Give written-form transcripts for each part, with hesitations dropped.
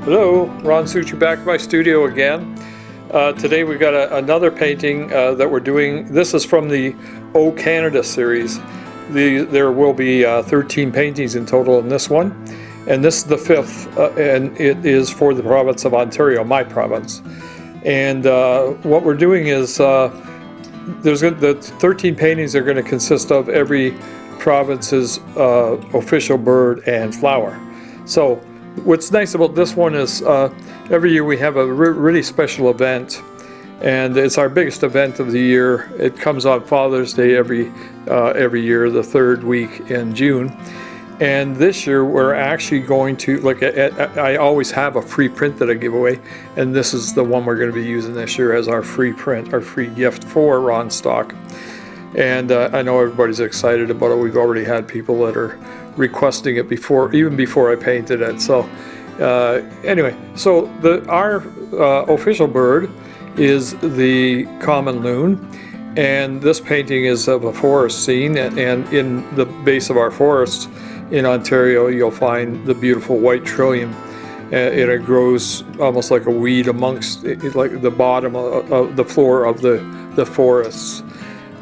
Hello, Ron Suchiu back in my studio again. Today we've got another painting that we're doing. This is from the O Canada series. There will be 13 paintings in total in this one. And this is the 5th, and it is for the province of Ontario, my province. And what we're doing is, the 13 paintings are going to consist of every province's official bird and flower. So what's nice about this one is every year we have a really special event, and it's our biggest event of the year. It comes on Father's Day every year, the 3rd week in June. And this year we're actually going to, like, I always have a free print that I give away, and this is the one we're going to be using this year as our free print, our free gift for Ron Stock. And I know everybody's excited about it. We've already had people that are requesting it even before I painted it. So anyway, so our official bird is the common loon, and this painting is of a forest scene, and in the base of our forest in Ontario you'll find the beautiful white trillium, and it grows almost like a weed amongst like the bottom of the floor of the forests.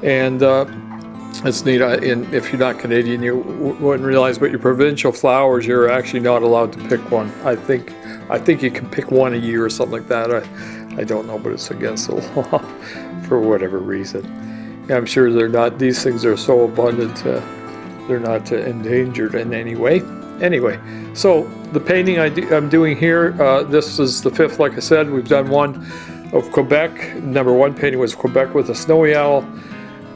And it's neat. If you're not Canadian, you wouldn't realize, but your provincial flowers, you're actually not allowed to pick one. I think you can pick one a year or something like that. I don't know, but it's against the law for whatever reason. Yeah, I'm sure they're not. These things are so abundant, they're not endangered in any way. Anyway, so the painting I'm doing here, this is the 5th. Like I said, we've done one of Quebec. Number 1 painting was Quebec with a snowy owl.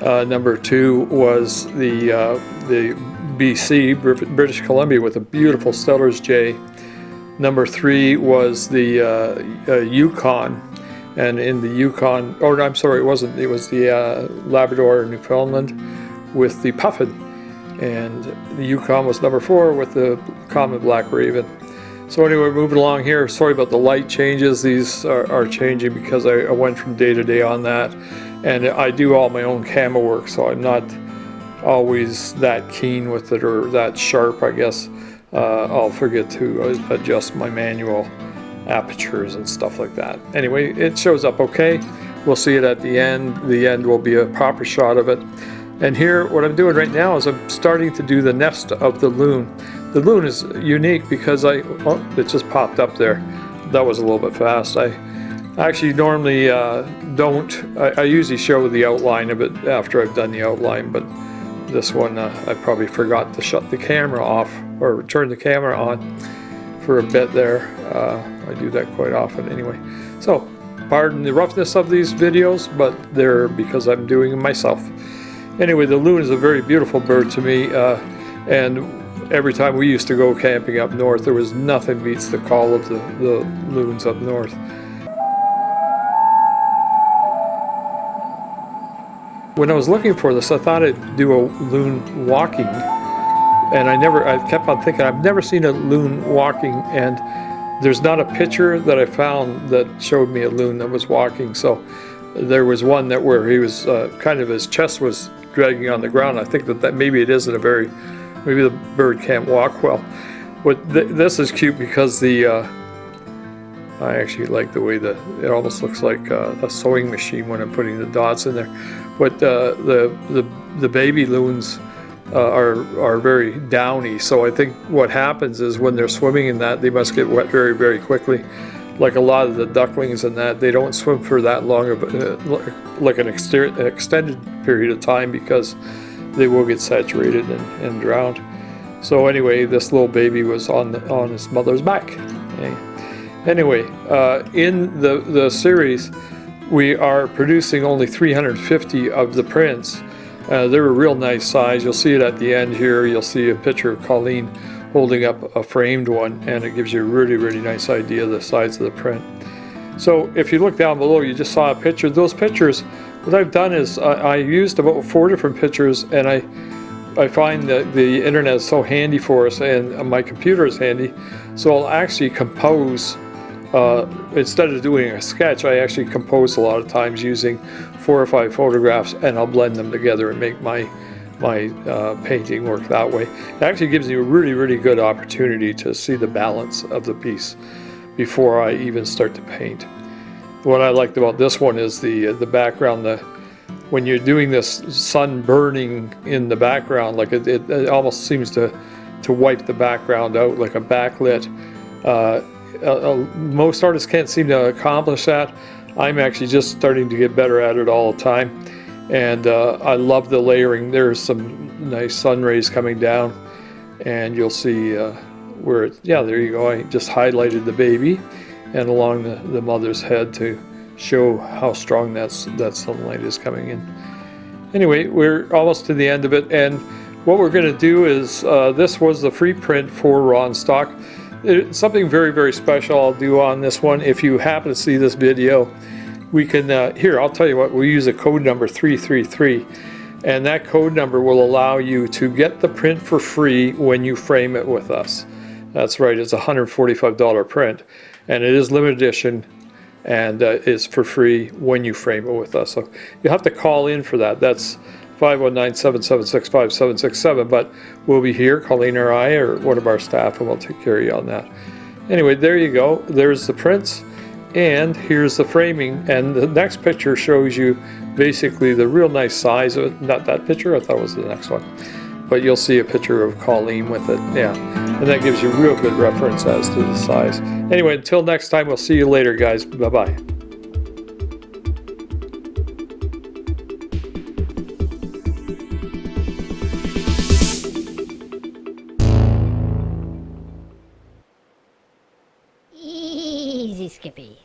Number 2 was the BC, British Columbia, with a beautiful Steller's jay. Number 3 was the Yukon, and in the Yukon, oh, I'm sorry, it wasn't. It was the Labrador, Newfoundland, with the puffin, and the Yukon was number 4 with the common black raven. So anyway, moving along here. Sorry about the light changes. These are changing because I went from day to day on that. And I do all my own camera work, so I'm not always that keen with it or that sharp, I guess. I'll forget to adjust my manual apertures and stuff like that. Anyway, it shows up okay. We'll see it at the end. The end will be a proper shot of it. And here, what I'm doing right now is I'm starting to do the nest of the loon. The loon is unique because it just popped up there. That was a little bit fast. I actually normally don't. I usually show the outline of it after I've done the outline, but this one I probably forgot to shut the camera off or turn the camera on for a bit there. I do that quite often anyway. So pardon the roughness of these videos, but they're because I'm doing them myself. Anyway, the loon is a very beautiful bird to me, and every time we used to go camping up north, there was nothing beats the call of the loons up north. When I was looking for this, I thought I'd do a loon walking, and I kept on thinking, I've never seen a loon walking, and there's not a picture that I found that showed me a loon that was walking. So there was one where he was kind of, his chest was dragging on the ground. I think that maybe it isn't maybe the bird can't walk well. But this is cute because I actually like the way it almost looks like a sewing machine when I'm putting the dots in there. But the baby loons are very downy, so I think what happens is when they're swimming in that, they must get wet very, very quickly. Like a lot of the ducklings and that, they don't swim for that long of like an extended period of time because they will get saturated and drowned. So anyway, this little baby was on his mother's back. Okay. Anyway, in the series, we are producing only 350 of the prints. They're a real nice size. You'll see it at the end here. You'll see a picture of Colleen holding up a framed one, and it gives you a really, really nice idea of the size of the print. So if you look down below, you just saw a picture. Those pictures, what I've done is I used about 4 different pictures, and I find that the internet is so handy for us, and my computer is handy, so I'll actually compose, instead of doing a sketch, I actually compose a lot of times using 4 or 5 photographs, and I'll blend them together and make my painting work that way. It actually gives you a really, really good opportunity to see the balance of the piece before I even start to paint. What I liked about this one is the background, when you're doing this sun burning in the background, like it almost seems to wipe the background out like a backlit. Most artists can't seem to accomplish that. I'm actually just starting to get better at it all the time, and I love the layering. There's some nice sun rays coming down, and you'll see where it, yeah, there you go. I just highlighted the baby and along the mother's head to show how strong that sunlight is coming in. Anyway, we're almost to the end of it, and what we're going to do is, this was the free print for Ron Stock. It's something very, very special I'll do on this one. If you happen to see this video, we can, here, I'll tell you what, we use a code number 333, and that code number will allow you to get the print for free when you frame it with us. That's right, it's a $145 print, and it is limited edition, and it's for free when you frame it with us. So you'll have to call in for that. That's 519-776-5767, but we'll be here, Colleen or I, or one of our staff, and we'll take care of you on that. Anyway, there you go. There's the prints, and here's the framing, and the next picture shows you basically the real nice size of it. Not that picture, I thought it was the next one. But you'll see a picture of Colleen with it, yeah. And that gives you real good reference as to the size. Anyway, until next time, we'll see you later, guys. Bye-bye. Easy, Skippy.